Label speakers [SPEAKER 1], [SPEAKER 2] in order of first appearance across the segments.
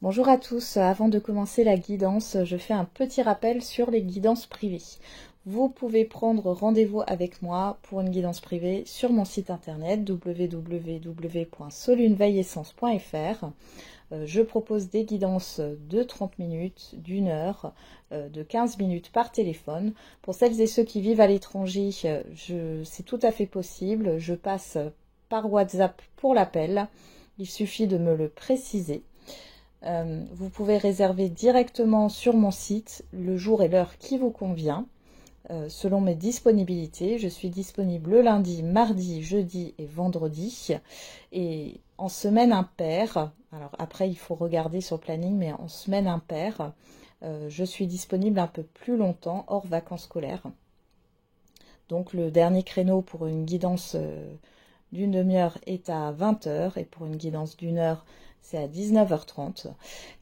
[SPEAKER 1] Bonjour à tous, avant de commencer la guidance, je fais un petit rappel sur les guidances privées. Vous pouvez prendre rendez-vous avec moi pour une guidance privée sur mon site internet www.solunveillessence.fr. Je propose des guidances de 30 minutes, d'une heure, de 15 minutes par téléphone. Pour celles et ceux qui vivent à l'étranger, c'est tout à fait possible. Je passe par WhatsApp pour l'appel. Il suffit de me le préciser. Vous pouvez réserver directement sur mon site le jour et l'heure qui vous convient, selon mes disponibilités. Je suis disponible le lundi, mardi, jeudi et vendredi. Et en semaine impaire, alors après il faut regarder sur le planning, mais en semaine impaire, je suis disponible un peu plus longtemps, hors vacances scolaires. Donc le dernier créneau pour une guidance d'une demi-heure est à 20 h et pour une guidance d'une heure, c'est à 19h30.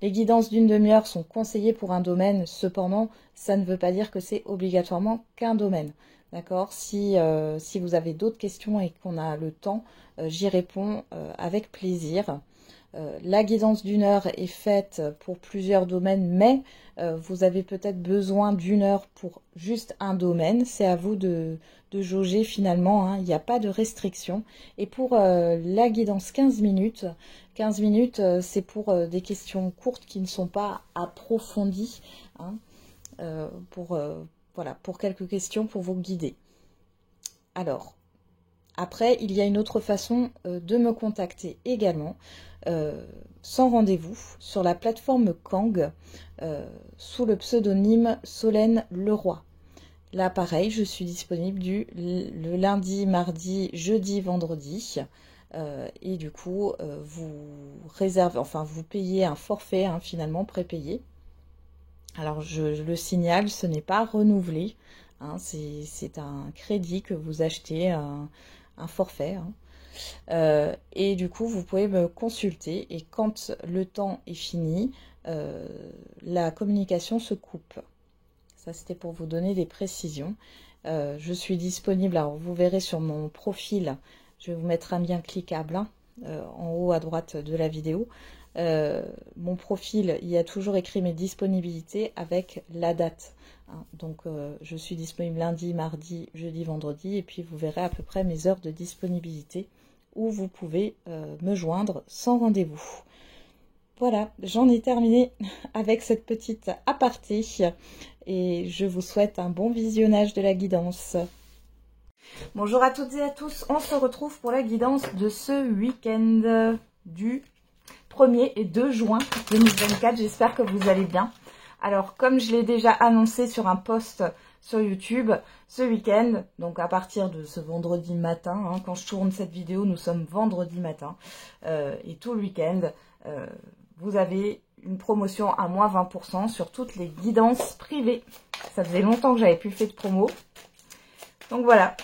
[SPEAKER 1] Les guidances d'une demi-heure sont conseillées pour un domaine, cependant, ça ne veut pas dire que c'est obligatoirement qu'un domaine. D'accord ? Si vous avez d'autres questions et qu'on a le temps, j'y réponds avec plaisir. La guidance d'une heure est faite pour plusieurs domaines, mais vous avez peut-être besoin d'une heure pour juste un domaine. C'est à vous de jauger finalement, hein. Il n'y a pas de restriction. Et pour la guidance 15 minutes, c'est pour des questions courtes qui ne sont pas approfondies, hein, voilà, pour quelques questions pour vous guider. Alors, après, il y a une autre façon de me contacter également, sans rendez-vous, sur la plateforme Kang, sous le pseudonyme Solène Leroy. Là, pareil, je suis disponible le lundi, mardi, jeudi, vendredi. Et du coup, vous réservez, enfin, vous payez un forfait, hein, finalement, prépayé. Alors, je le signale, ce n'est pas renouvelé. Hein, c'est un crédit que vous achetez, un forfait. Hein. Et du coup, vous pouvez me consulter et quand le temps est fini, la communication se coupe. Ça, c'était pour vous donner des précisions. Je suis disponible, alors vous verrez sur mon profil, je vais vous mettre un lien cliquable hein, en haut à droite de la vidéo. Mon profil, il y a toujours écrit mes disponibilités avec la date. Hein. Donc, je suis disponible lundi, mardi, jeudi, vendredi, et puis vous verrez à peu près mes heures de disponibilité où vous pouvez me joindre sans rendez-vous. Voilà, j'en ai terminé avec cette petite aparté et je vous souhaite un bon visionnage de la guidance. Bonjour à toutes et à tous, on se retrouve pour la guidance de ce week-end du 1er et 2 juin 2024. J'espère que vous allez bien. Alors, comme je l'ai déjà annoncé sur un post sur YouTube, ce week-end, donc à partir de ce vendredi matin, hein, quand je tourne cette vidéo, nous sommes vendredi matin, et tout le week-end, vous avez une promotion à moins 20% sur toutes les guidances privées. Ça faisait longtemps que j'avais plus fait de promo. Donc voilà.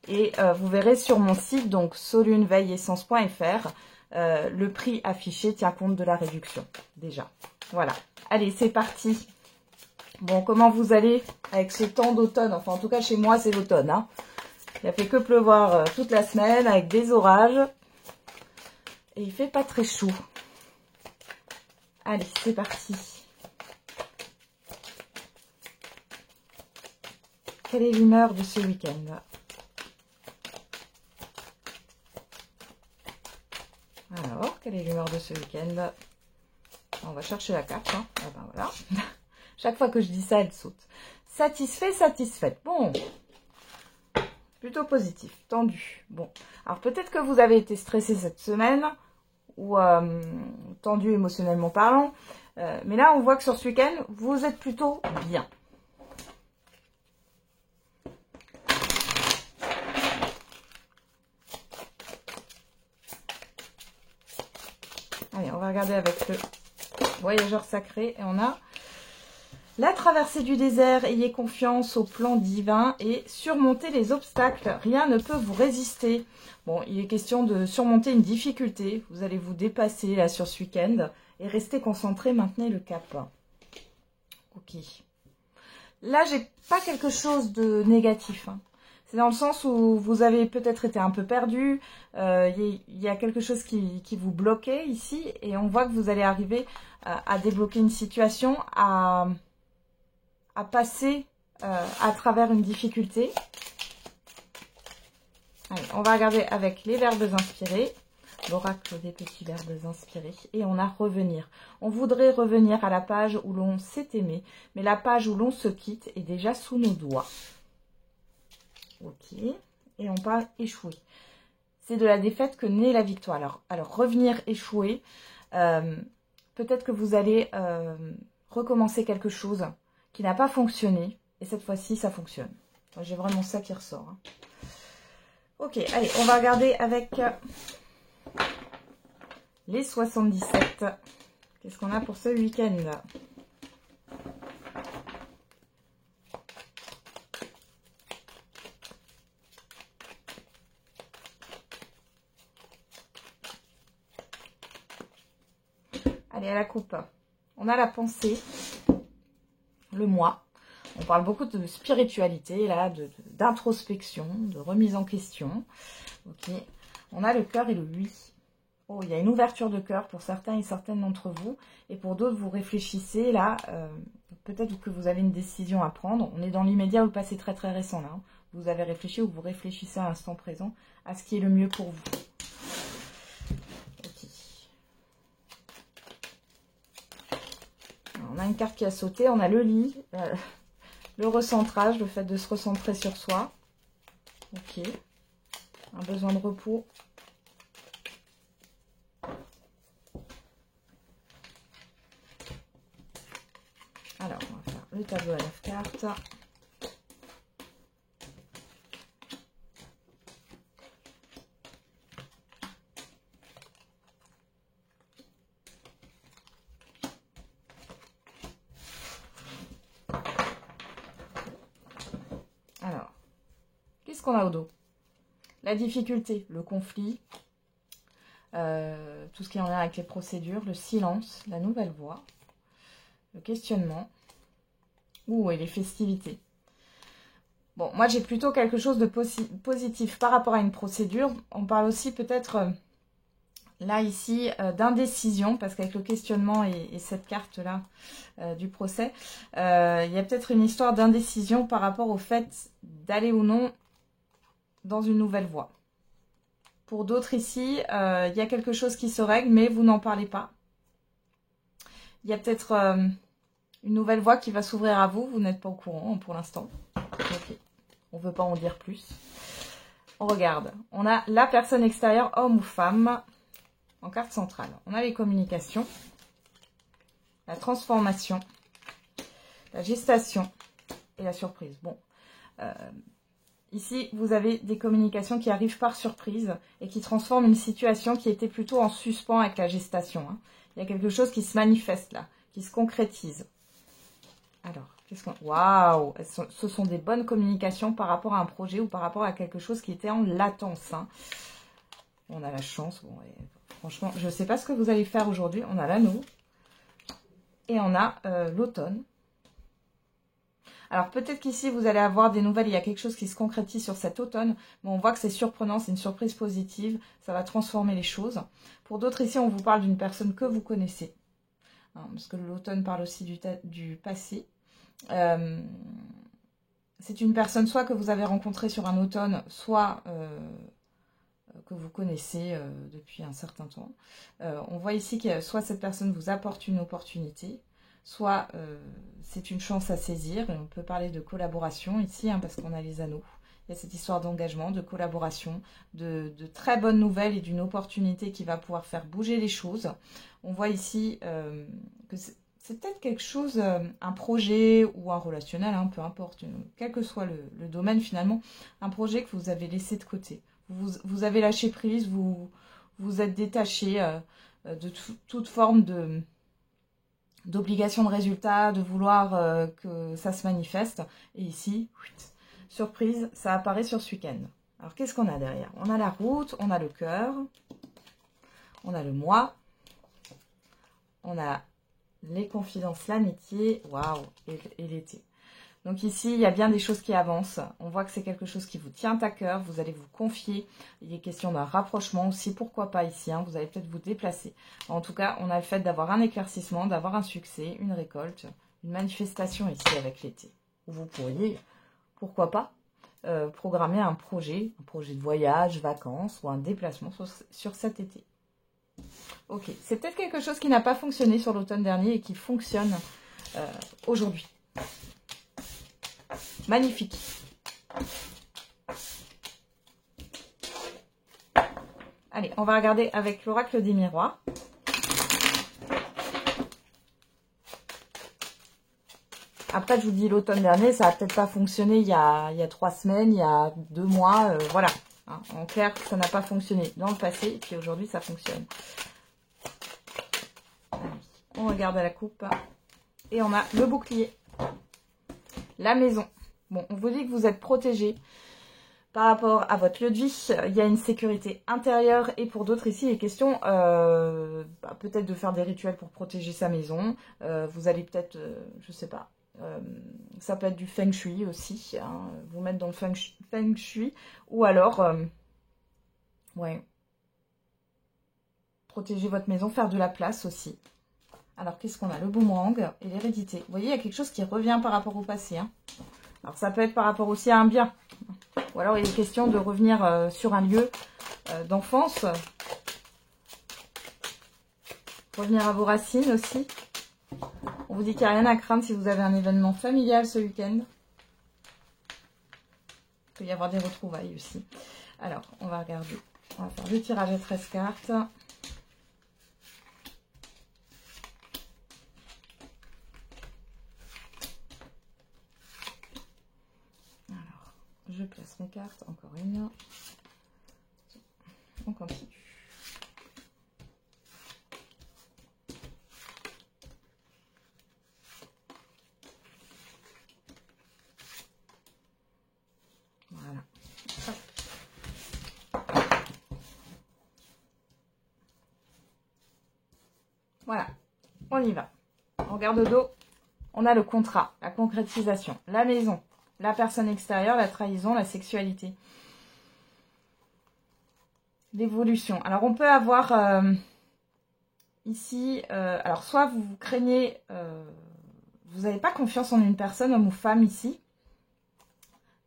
[SPEAKER 1] Et vous verrez sur mon site, donc solunveillessence.fr, le prix affiché tient compte de la réduction, déjà. Voilà. Allez, c'est parti. Bon, comment vous allez avec ce temps d'automne? Enfin, en tout cas, chez moi, c'est l'automne. Hein. Il a fait que pleuvoir toute la semaine avec des orages. Et il fait pas très chaud. Allez, c'est parti. Quelle est l'humeur de ce week-end? Alors, quelle est l'humeur de ce week-end? On va chercher la carte. Hein. Ah ben voilà. Chaque fois que je dis ça, elle saute. Satisfait, satisfaite. Bon. Plutôt positif. Tendu. Bon. Alors peut-être que vous avez été stressé cette semaine. Ou tendu émotionnellement parlant. Mais là, on voit que sur ce week-end, vous êtes plutôt bien. Allez, on va regarder avec le voyageur sacré. Et on a la traversée du désert. Ayez confiance au plan divin et surmonter les obstacles. Rien ne peut vous résister. Bon, il est question de surmonter une difficulté. Vous allez vous dépasser là sur ce week-end et rester concentré, maintenez le cap. Ok. Là, j'ai pas quelque chose de négatif. Hein. C'est dans le sens où vous avez peut-être été un peu perdu, il y a quelque chose qui vous bloquait ici, et on voit que vous allez arriver à débloquer une situation, à passer à travers une difficulté. Allez, on va regarder avec les verbes inspirés, l'oracle des petits verbes inspirés, et on a revenir. On voudrait revenir à la page où l'on s'est aimé, mais la page où l'on se quitte est déjà sous nos doigts. Ok, et on parle échouer. C'est de la défaite que naît la victoire. Alors revenir, échouer, peut-être que vous allez recommencer quelque chose qui n'a pas fonctionné, et cette fois-ci, ça fonctionne. J'ai vraiment ça qui ressort. Hein. Ok, allez, on va regarder avec les 77. Qu'est-ce qu'on a pour ce week-end ? Allez, à la coupe. On a la pensée, le moi. On parle beaucoup de spiritualité, là, d'introspection, de remise en question. Ok. On a le cœur et le oui. Oh, il y a une ouverture de cœur pour certains et certaines d'entre vous. Et pour d'autres, vous réfléchissez, là, peut-être que vous avez une décision à prendre. On est dans l'immédiat ou le passé très très récent, là. Hein. Vous avez réfléchi ou vous réfléchissez à l'instant présent à ce qui est le mieux pour vous. On a une carte qui a sauté, on a le lit, le recentrage, le fait de se recentrer sur soi. Ok. Un besoin de repos. Alors, on va faire le tableau à 9 cartes. Alors, qu'est-ce qu'on a au dos? La difficulté, le conflit, tout ce qui est en lien avec les procédures, le silence, la nouvelle voie, le questionnement, et les festivités. Bon, moi j'ai plutôt quelque chose de positif par rapport à une procédure. On parle aussi peut-être, là ici, d'indécision, parce qu'avec le questionnement et cette carte-là du procès, il y a peut-être une histoire d'indécision par rapport au fait d'aller ou non dans une nouvelle voie. Pour d'autres ici, il y a quelque chose qui se règle, mais vous n'en parlez pas. Il y a peut-être une nouvelle voie qui va s'ouvrir à vous. Vous n'êtes pas au courant pour l'instant. Okay. On ne veut pas en dire plus. On regarde. On a la personne extérieure, homme ou femme, en carte centrale. On a les communications, la transformation, la gestation et la surprise. Bon. Ici, vous avez des communications qui arrivent par surprise et qui transforment une situation qui était plutôt en suspens avec la gestation. Hein. Il y a quelque chose qui se manifeste là, qui se concrétise. Alors, qu'est-ce qu'on... Waouh! Ce sont des bonnes communications par rapport à un projet ou par rapport à quelque chose qui était en latence. Hein. On a la chance. Bon, franchement, je ne sais pas ce que vous allez faire aujourd'hui. On a l'anneau et on a l'automne. Alors peut-être qu'ici vous allez avoir des nouvelles, il y a quelque chose qui se concrétise sur cet automne, mais on voit que c'est surprenant, c'est une surprise positive, ça va transformer les choses. Pour d'autres ici, on vous parle d'une personne que vous connaissez, hein, parce que l'automne parle aussi du passé. C'est une personne soit que vous avez rencontrée sur un automne, soit que vous connaissez depuis un certain temps. On voit ici que soit cette personne vous apporte une opportunité, soit c'est une chance à saisir. Et on peut parler de collaboration ici, hein, parce qu'on a les anneaux. Il y a cette histoire d'engagement, de collaboration, de très bonnes nouvelles et d'une opportunité qui va pouvoir faire bouger les choses. On voit ici que c'est peut-être quelque chose, un projet ou un relationnel, hein, peu importe, quel que soit le domaine finalement, un projet que vous avez laissé de côté. Vous avez lâché prise, vous êtes détaché de toute forme d'obligation de résultat, de vouloir que ça se manifeste. Et ici, surprise, ça apparaît sur ce week-end. Alors, qu'est-ce qu'on a derrière? On a la route, on a le cœur, on a le moi, on a les confidences, l'amitié, waouh, et l'été. Donc ici, il y a bien des choses qui avancent. On voit que c'est quelque chose qui vous tient à cœur. Vous allez vous confier. Il est question d'un rapprochement aussi. Pourquoi pas ici, hein, vous allez peut-être vous déplacer. En tout cas, on a le fait d'avoir un éclaircissement, d'avoir un succès, une récolte, une manifestation ici avec l'été. Vous pourriez, pourquoi pas, programmer un projet de voyage, vacances ou un déplacement sur cet été. Ok, c'est peut-être quelque chose qui n'a pas fonctionné sur l'automne dernier et qui fonctionne aujourd'hui. Magnifique. Allez, on va regarder avec l'oracle des miroirs. Après, je vous dis, l'automne dernier, ça n'a peut-être pas fonctionné il y a 3 semaines, il y a 2 mois, voilà. Hein, en clair, ça n'a pas fonctionné dans le passé, et puis aujourd'hui, ça fonctionne. Allez, on regarde à la coupe. Et on a le bouclier. La maison. Bon, on vous dit que vous êtes protégé par rapport à votre lieu de vie. Il y a une sécurité intérieure, et pour d'autres ici, il est question peut-être de faire des rituels pour protéger sa maison. Vous allez peut-être, je sais pas, ça peut être du feng shui aussi, hein, vous mettre dans le feng shui, ou alors, ouais, protéger votre maison, faire de la place aussi. Alors, qu'est-ce qu'on a? Le boomerang et l'hérédité. Vous voyez, il y a quelque chose qui revient par rapport au passé. Hein. Alors, ça peut être par rapport aussi à un bien. Ou alors, il est question de revenir sur un lieu d'enfance. Revenir à vos racines aussi. On vous dit qu'il n'y a rien à craindre si vous avez un événement familial ce week-end. Il peut y avoir des retrouvailles aussi. Alors, on va regarder. On va faire le tirage à 13 cartes. Alors, je place mes cartes. Encore une. On continue. Voilà, on y va. On regarde au dos, on a le contrat, la concrétisation, la maison, la personne extérieure, la trahison, la sexualité. L'évolution. Alors, on peut avoir ici, alors soit vous craignez, vous n'avez pas confiance en une personne, homme ou femme ici,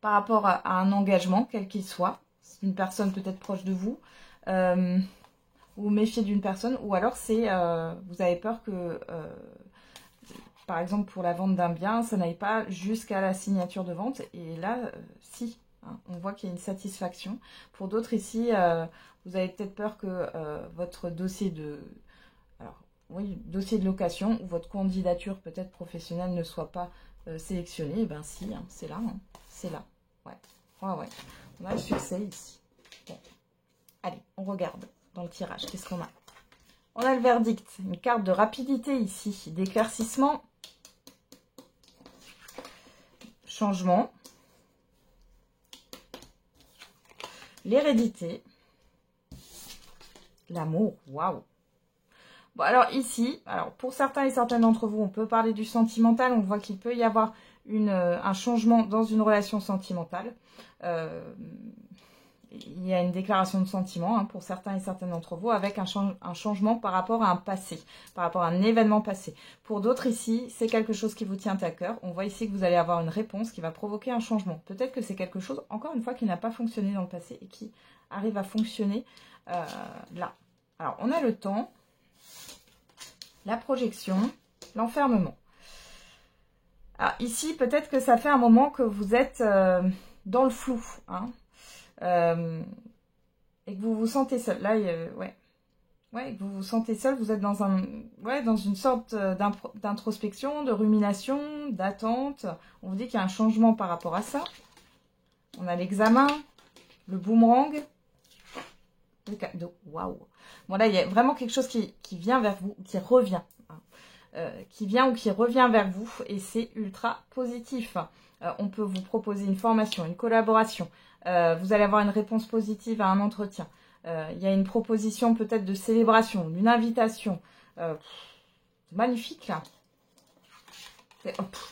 [SPEAKER 1] par rapport à un engagement, quel qu'il soit. C'est une personne peut-être proche de vous. Vous méfiez d'une personne, ou alors c'est vous avez peur que, par exemple pour la vente d'un bien, ça n'aille pas jusqu'à la signature de vente. Et là, si, hein, on voit qu'il y a une satisfaction. Pour d'autres ici, vous avez peut-être peur que votre dossier de... Alors, oui, dossier de location ou votre candidature peut-être professionnelle ne soit pas sélectionnée. Et bien si, hein, c'est là, hein, c'est là. Ouais. Ouais. On a le succès ici. Bon. Allez, on regarde dans le tirage. Qu'est-ce qu'on a? On a le verdict. Une carte de rapidité ici. D'éclaircissement. Changement. L'hérédité. L'amour. Waouh. Bon, alors ici, alors pour certains et certaines d'entre vous, on peut parler du sentimental. On voit qu'il peut y avoir un changement dans une relation sentimentale. Il y a une déclaration de sentiment, hein, pour certains et certaines d'entre vous, avec un changement par rapport à un passé, par rapport à un événement passé. Pour d'autres ici, c'est quelque chose qui vous tient à cœur. On voit ici que vous allez avoir une réponse qui va provoquer un changement. Peut-être que c'est quelque chose, encore une fois, qui n'a pas fonctionné dans le passé et qui arrive à fonctionner là. Alors, on a le temps, la projection, l'enfermement. Alors, ici, peut-être que ça fait un moment que vous êtes dans le flou, hein. Et que vous vous sentez seul. Là, ouais, que vous vous sentez seul. Vous êtes dans dans une sorte d'introspection, de rumination, d'attente. On vous dit qu'il y a un changement par rapport à ça. On a l'examen, le boomerang, le cadeau. Waouh. Bon là, il y a vraiment quelque chose qui vient vers vous, qui revient, hein. Qui vient ou qui revient vers vous, et c'est ultra positif. On peut vous proposer une formation, une collaboration. Vous allez avoir une réponse positive à un entretien. Il y a une proposition peut-être de célébration, d'une invitation. Magnifique là.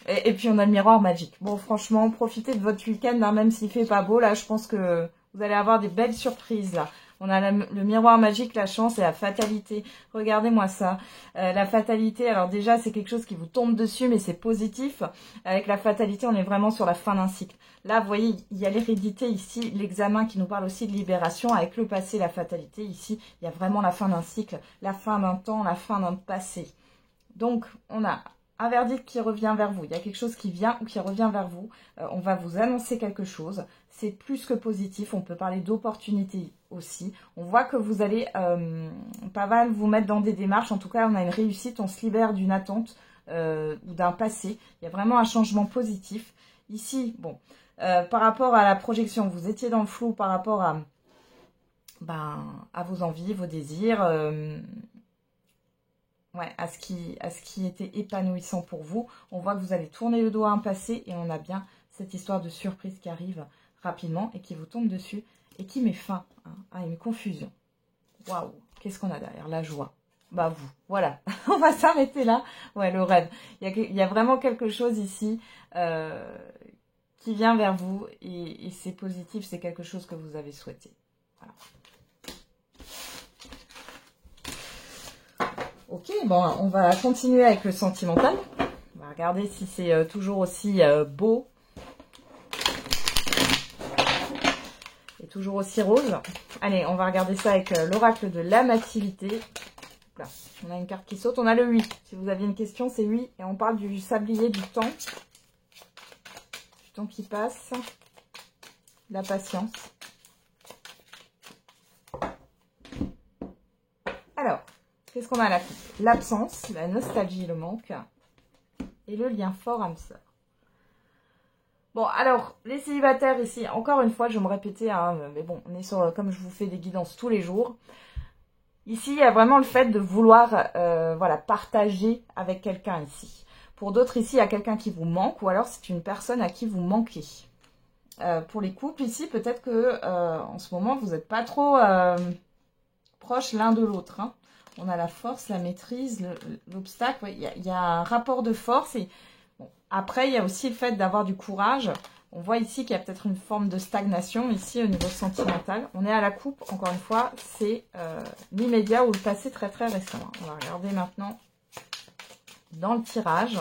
[SPEAKER 1] Et puis on a le miroir magique. Bon, franchement, profitez de votre week-end, hein, même s'il fait pas beau. Là, je pense que vous allez avoir des belles surprises, là. On a le miroir magique, la chance et la fatalité. Regardez-moi ça. La fatalité, alors déjà, c'est quelque chose qui vous tombe dessus, mais c'est positif. Avec la fatalité, on est vraiment sur la fin d'un cycle. Là, vous voyez, il y a l'hérédité ici, l'examen qui nous parle aussi de libération. Avec le passé, la fatalité, ici, il y a vraiment la fin d'un cycle, la fin d'un temps, la fin d'un passé. Donc, on a un verdict qui revient vers vous. Il y a quelque chose qui vient ou qui revient vers vous. On va vous annoncer quelque chose. C'est plus que positif. On peut parler d'opportunité aussi. On voit que vous allez pas mal vous mettre dans des démarches. En tout cas, on a une réussite. On se libère d'une attente ou d'un passé. Il y a vraiment un changement positif. Ici, bon, par rapport à la projection, vous étiez dans le flou par rapport à vos envies, vos désirs. Ouais, à ce qui était épanouissant pour vous. On voit que vous allez tourner le dos à un passé et on a bien cette histoire de surprise qui arrive rapidement et qui vous tombe dessus et qui met fin à une confusion. Waouh, qu'est-ce qu'on a derrière? La joie. Bah vous, voilà, on va s'arrêter là. Ouais, le rêve. Il y a vraiment quelque chose ici qui vient vers vous et c'est positif, c'est quelque chose que vous avez souhaité. Voilà. Ok, bon, on va continuer avec le sentimental. On va regarder si c'est toujours aussi beau. Et toujours aussi rose. Allez, on va regarder ça avec l'oracle de l'amativité. Là, on a une carte qui saute. On a le 8. Si vous aviez une question, c'est 8. Et on parle du sablier, du temps. Du temps qui passe. De la patience. Alors. Qu'est-ce qu'on a là? L'absence, la nostalgie, le manque et le lien fort âme sœur. Bon, alors, les célibataires ici, encore une fois, je vais me répéter, hein, mais bon, on est sur, comme je vous fais des guidances tous les jours. Ici, il y a vraiment le fait de vouloir voilà, partager avec quelqu'un ici. Pour d'autres, ici, il y a quelqu'un qui vous manque ou alors c'est une personne à qui vous manquez. Pour les couples, ici, peut-être que en ce moment, vous n'êtes pas trop proches l'un de l'autre, hein. On a la force, la maîtrise, l'obstacle. Il y a un rapport de force. Et bon, après, il y a aussi le fait d'avoir du courage. On voit ici qu'il y a peut-être une forme de stagnation ici au niveau sentimental. On est à la coupe, encore une fois, c'est l'immédiat ou le passé très très récent. On va regarder maintenant dans le tirage.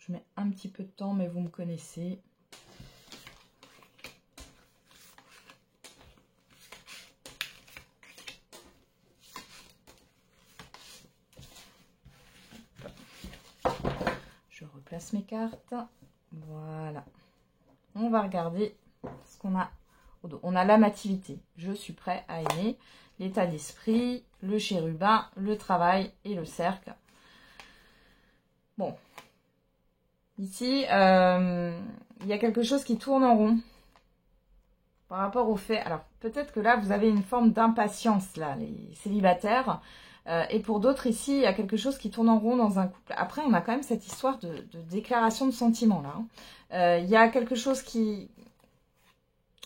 [SPEAKER 1] Je mets un petit peu de temps, mais vous me connaissez. Je replace mes cartes. Voilà. On va regarder ce qu'on a au dos. On a l'amativité. Je suis prêt à aimer. L'état d'esprit, le chérubin, le travail et le cercle. Bon. Ici, il y a quelque chose qui tourne en rond par rapport au fait. Alors, peut-être que là, vous avez une forme d'impatience, là, les célibataires. Et pour d'autres, ici, il y a quelque chose qui tourne en rond dans un couple. Après, on a quand même cette histoire de déclaration de sentiments, là. Il y a quelque chose qui...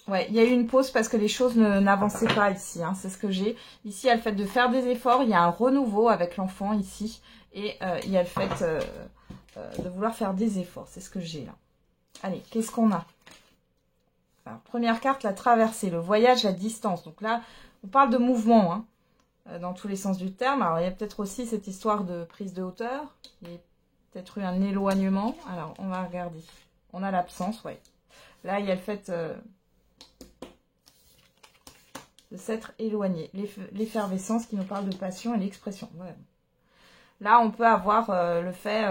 [SPEAKER 1] Ouais, il y a eu une pause parce que les choses n'avançaient pas ici, hein, c'est ce que j'ai. Ici, il y a le fait de faire des efforts, il y a un renouveau avec l'enfant ici. Et il y a le fait... de vouloir faire des efforts, c'est ce que j'ai là. Allez, qu'est-ce qu'on a? Alors, première carte, la traversée, le voyage, la distance. Donc là, on parle de mouvement, hein, dans tous les sens du terme. Alors, il y a peut-être aussi cette histoire de prise de hauteur. Il y a peut-être eu un éloignement. Alors, on va regarder. On a l'absence, ouais. Là, il y a le fait de s'être éloigné. L'effervescence qui nous parle de passion et l'expression. Ouais. Là, on peut avoir le fait...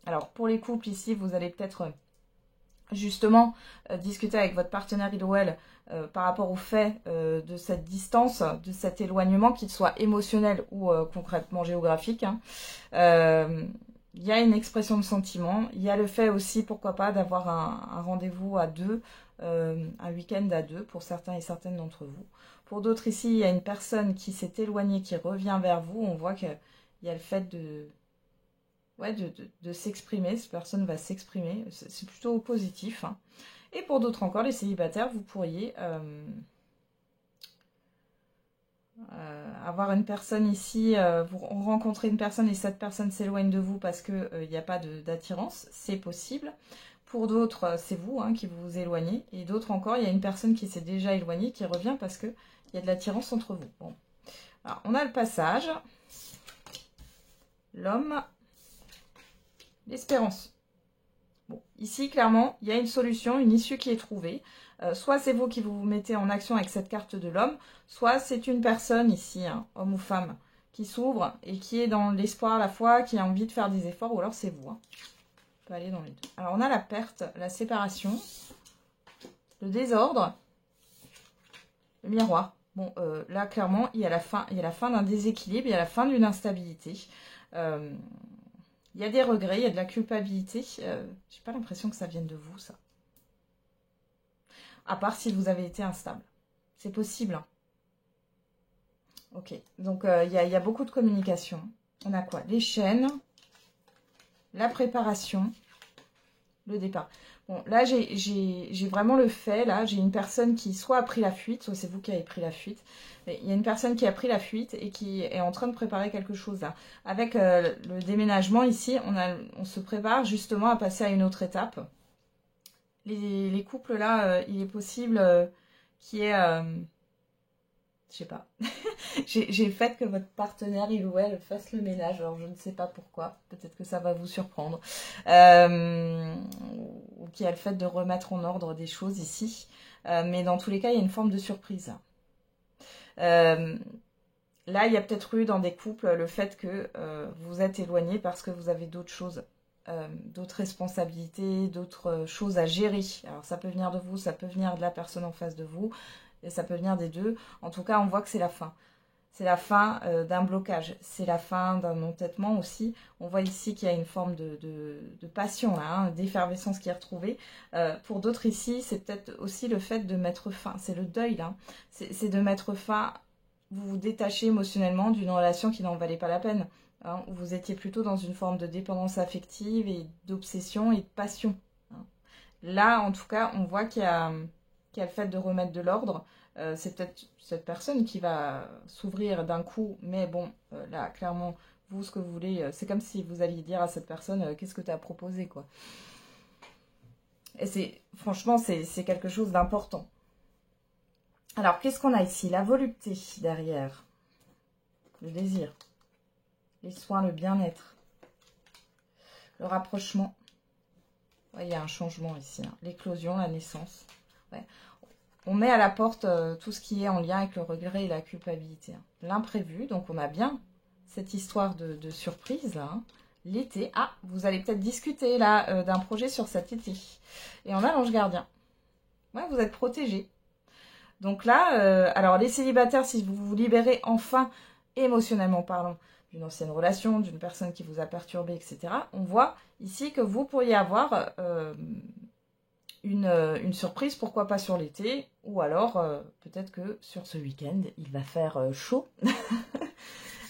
[SPEAKER 1] alors, pour les couples, ici, vous allez peut-être justement discuter avec votre partenaire ILOL par rapport au fait de cette distance, de cet éloignement, qu'il soit émotionnel ou concrètement géographique. Hein. Il y a une expression de sentiment. Il y a le fait aussi, pourquoi pas, d'avoir un rendez-vous à deux un week-end à deux pour certains et certaines d'entre vous. Pour d'autres ici, il y a une personne qui s'est éloignée, qui revient vers vous. On voit qu'il y a le fait de s'exprimer. Cette personne va s'exprimer. C'est plutôt positif. Hein. Et pour d'autres encore, les célibataires, vous pourriez avoir une personne ici, vous rencontrez une personne et cette personne s'éloigne de vous parce qu'il n'y a pas d'attirance. C'est possible. Pour d'autres, c'est vous qui vous éloignez. Et d'autres encore, il y a une personne qui s'est déjà éloignée, qui revient parce qu'il y a de l'attirance entre vous. Bon. Alors, on a le passage, l'homme, l'espérance. Bon, ici, clairement, il y a une solution, une issue qui est trouvée. Soit c'est vous qui vous mettez en action avec cette carte de l'homme, soit c'est une personne ici, homme ou femme, qui s'ouvre et qui est dans l'espoir à la fois, qui a envie de faire des efforts, ou alors c'est vous. Aller dans les deux. Alors on a la perte, la séparation, le désordre, le miroir. Bon, là clairement il y a la fin d'un déséquilibre, il y a la fin d'une instabilité. Il y a des regrets, il y a de la culpabilité. J'ai pas l'impression que ça vienne de vous, ça. À part si vous avez été instable. C'est possible. Hein. Ok, donc il y a beaucoup de communication. On a quoi? Les chaînes. La préparation, le départ. Bon, là, j'ai vraiment le fait, là, j'ai une personne qui soit a pris la fuite, soit c'est vous qui avez pris la fuite. Mais il y a une personne qui a pris la fuite et qui est en train de préparer quelque chose, là. Avec le déménagement, ici, on se prépare justement à passer à une autre étape. Les couples, là, il est possible qu'il y ait... je sais pas. J'ai le fait que votre partenaire, il ou elle, fasse le ménage. Alors, je ne sais pas pourquoi. Peut-être que ça va vous surprendre. Ou qu'il y a le fait de remettre en ordre des choses ici. Mais dans tous les cas, il y a une forme de surprise. Là, il y a peut-être eu dans des couples le fait que vous êtes éloignés parce que vous avez d'autres choses. D'autres responsabilités, d'autres choses à gérer. Alors, ça peut venir de vous, ça peut venir de la personne en face de vous. Et ça peut venir des deux. En tout cas, on voit que c'est la fin. C'est la fin d'un blocage. C'est la fin d'un entêtement aussi. On voit ici qu'il y a une forme de passion, d'effervescence qui est retrouvée. Pour d'autres ici, c'est peut-être aussi le fait de mettre fin. C'est le deuil, là. C'est de mettre fin. Vous vous détachez émotionnellement d'une relation qui n'en valait pas la peine. Hein, où vous étiez plutôt dans une forme de dépendance affective et d'obsession et de passion. Hein. Là, en tout cas, on voit qu'il y a le fait de remettre de l'ordre. C'est peut-être cette personne qui va s'ouvrir d'un coup, mais bon, là, clairement, vous, ce que vous voulez, c'est comme si vous alliez dire à cette personne, qu'est-ce que tu as proposé, quoi. Et franchement, c'est quelque chose d'important. Alors, qu'est-ce qu'on a ici? La volupté derrière, le désir, les soins, le bien-être, le rapprochement. Ouais, il y a un changement ici, l'éclosion, la naissance. Ouais. On met à la porte tout ce qui est en lien avec le regret et la culpabilité. L'imprévu, donc on a bien cette histoire de surprise. Hein. L'été, vous allez peut-être discuter là d'un projet sur cet été. Et on a l'ange gardien. Ouais, vous êtes protégés. Donc là, alors les célibataires, si vous vous libérez enfin, émotionnellement parlant, d'une ancienne relation, d'une personne qui vous a perturbé, etc., on voit ici que vous pourriez avoir... une surprise, pourquoi pas sur l'été, ou alors peut-être que sur ce week-end, il va faire chaud.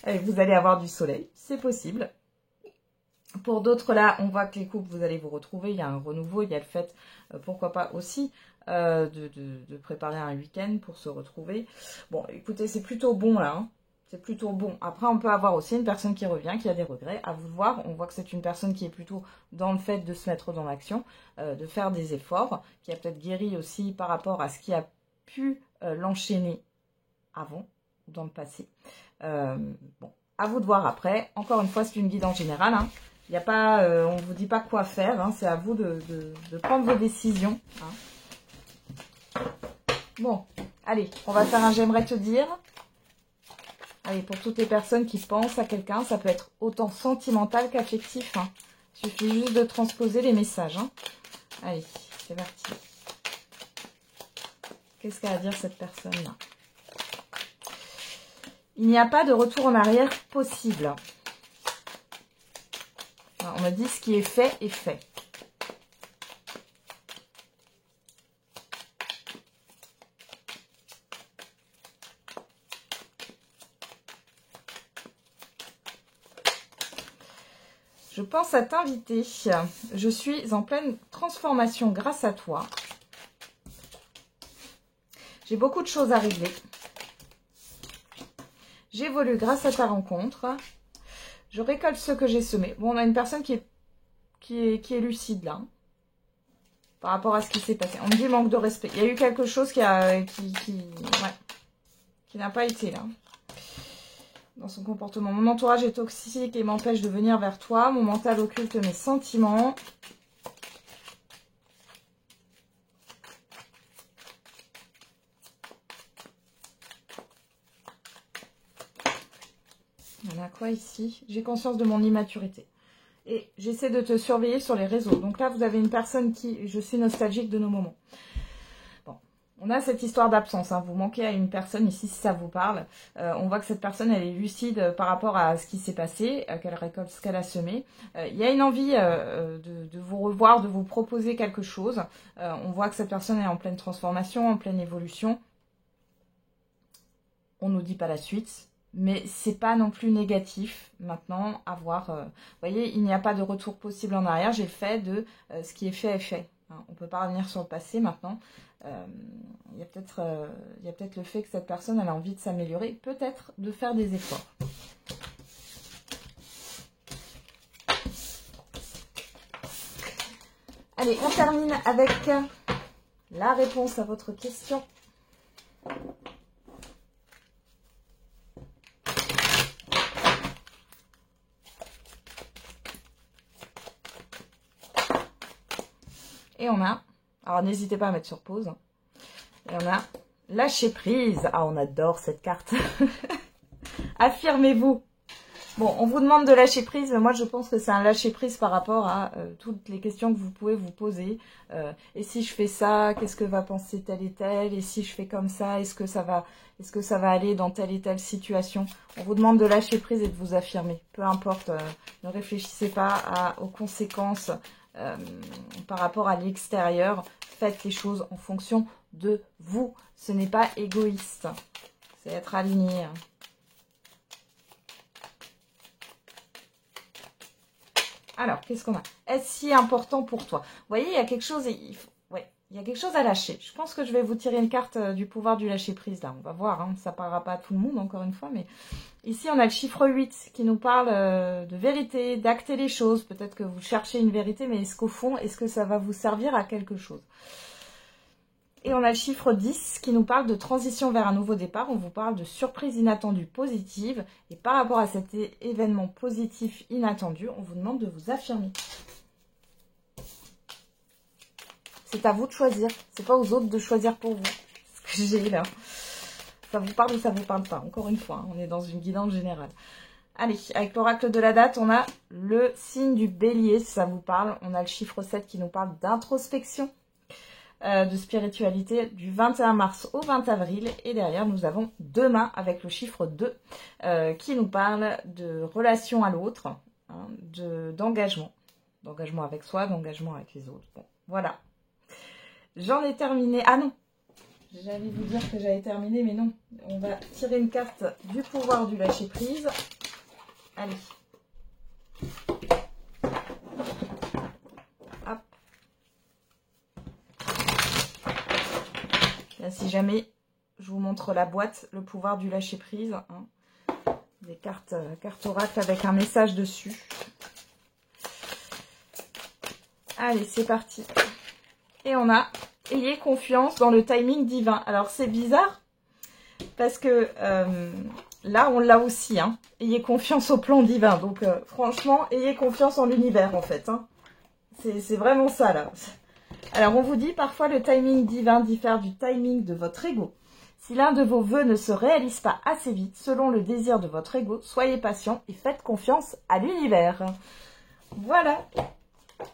[SPEAKER 1] Et vous allez avoir du soleil, c'est possible. Pour d'autres, là, on voit que les couples, vous allez vous retrouver, il y a un renouveau, il y a le fait, pourquoi pas aussi, de préparer un week-end pour se retrouver. Bon, écoutez, c'est plutôt bon là, hein. C'est plutôt bon. Après, on peut avoir aussi une personne qui revient, qui a des regrets. À vous de voir. On voit que c'est une personne qui est plutôt dans le fait de se mettre dans l'action, de faire des efforts, qui a peut-être guéri aussi par rapport à ce qui a pu l'enchaîner avant, dans le passé. Bon, à vous de voir après. Encore une fois, c'est une guide en général. Hein. Il n'y a pas, on ne vous dit pas quoi faire. Hein. C'est à vous de prendre vos décisions. Hein. Bon, allez, on va faire un j'aimerais te dire. Allez, pour toutes les personnes qui pensent à quelqu'un, ça peut être autant sentimental qu'affectif. Hein. Il suffit juste de transposer les messages. Hein. Allez, c'est parti. Qu'est-ce qu'a à dire cette personne-là? Il n'y a pas de retour en arrière possible. Alors, on me dit ce qui est fait est fait. Je pense à t'inviter. Je suis en pleine transformation grâce à toi. J'ai beaucoup de choses à régler. J'évolue grâce à ta rencontre. Je récolte ce que j'ai semé. Bon, on a une personne qui est lucide là. Par rapport à ce qui s'est passé. On me dit manque de respect. Il y a eu quelque chose qui n'a pas été là. Dans son comportement. Mon entourage est toxique et m'empêche de venir vers toi. Mon mental occulte mes sentiments. On a quoi ici? J'ai conscience de mon immaturité. Et j'essaie de te surveiller sur les réseaux. Donc là, vous avez une personne qui... Je suis nostalgique de nos moments. Bon, on a cette histoire d'absence. Hein. Vous manquez à une personne ici, si ça vous parle. On voit que cette personne, elle est lucide par rapport à ce qui s'est passé, qu'elle récolte ce qu'elle a semé. Il y a une envie de vous revoir, de vous proposer quelque chose. On voit que cette personne est en pleine transformation, en pleine évolution. On ne nous dit pas la suite. Mais c'est pas non plus négatif maintenant à voir. Vous voyez, il n'y a pas de retour possible en arrière. J'ai fait de ce qui est fait est fait. Hein, on ne peut pas revenir sur le passé maintenant. Il y a peut-être le fait que cette personne elle a envie de s'améliorer, peut-être de faire des efforts. Allez, on termine avec la réponse à votre question. Et on a, alors n'hésitez pas à mettre sur pause, et on a lâcher prise. Ah, on adore cette carte. Affirmez-vous. Bon, on vous demande de lâcher prise, mais moi je pense que c'est un lâcher prise par rapport à toutes les questions que vous pouvez vous poser. Et si je fais ça, qu'est-ce que va penser tel et tel? Et si je fais comme ça, est-ce que ça va aller dans telle et telle situation? On vous demande de lâcher prise et de vous affirmer. Peu importe, ne réfléchissez pas aux conséquences. Par rapport à l'extérieur, faites les choses en fonction de vous. Ce n'est pas égoïste, c'est être aligné. Alors, qu'est-ce qu'on a? Est-ce si important pour toi? Vous voyez, il y a quelque chose, il y a quelque chose à lâcher. Je pense que je vais vous tirer une carte du pouvoir du lâcher-prise, là. On va voir, hein. Ça ne parlera pas à tout le monde, encore une fois, mais ici, on a le chiffre 8 qui nous parle de vérité, d'acter les choses. Peut-être que vous cherchez une vérité, mais est-ce qu'au fond, est-ce que ça va vous servir à quelque chose? Et on a le chiffre 10 qui nous parle de transition vers un nouveau départ. On vous parle de surprise inattendue positive. Et par rapport à cet événement positif inattendu, on vous demande de vous affirmer. C'est à vous de choisir. C'est pas aux autres de choisir pour vous. Ce que j'ai là. Ça vous parle ou ça vous parle pas. Encore une fois, hein, on est dans une guidance générale. Allez, avec l'oracle de la date, on a le signe du bélier, si ça vous parle. On a le chiffre 7 qui nous parle d'introspection. De spiritualité du 21 mars au 20 avril. Et derrière, nous avons demain avec le chiffre 2 qui nous parle de relation à l'autre, hein, d'engagement. D'engagement avec soi, d'engagement avec les autres. Bon, voilà. J'en ai terminé. Ah non, j'allais vous dire que j'avais terminé, mais non. On va tirer une carte du pouvoir du lâcher-prise. Allez. Là, si jamais je vous montre la boîte, le pouvoir du lâcher-prise, hein, des cartes oracle avec un message dessus. Allez, c'est parti. Et on a « Ayez confiance dans le timing divin ». Alors, c'est bizarre, parce que là, on l'a aussi. Hein. Ayez confiance au plan divin. Donc, franchement, ayez confiance en l'univers, en fait. Hein. C'est vraiment ça, là. Alors, on vous dit, parfois, le timing divin diffère du timing de votre ego. Si l'un de vos vœux ne se réalise pas assez vite, selon le désir de votre ego, soyez patient et faites confiance à l'univers. Voilà,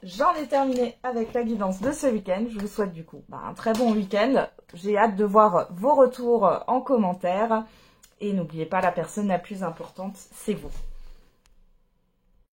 [SPEAKER 1] j'en ai terminé avec la guidance de ce week-end. Je vous souhaite du coup un très bon week-end. J'ai hâte de voir vos retours en commentaire. Et n'oubliez pas, la personne la plus importante, c'est vous.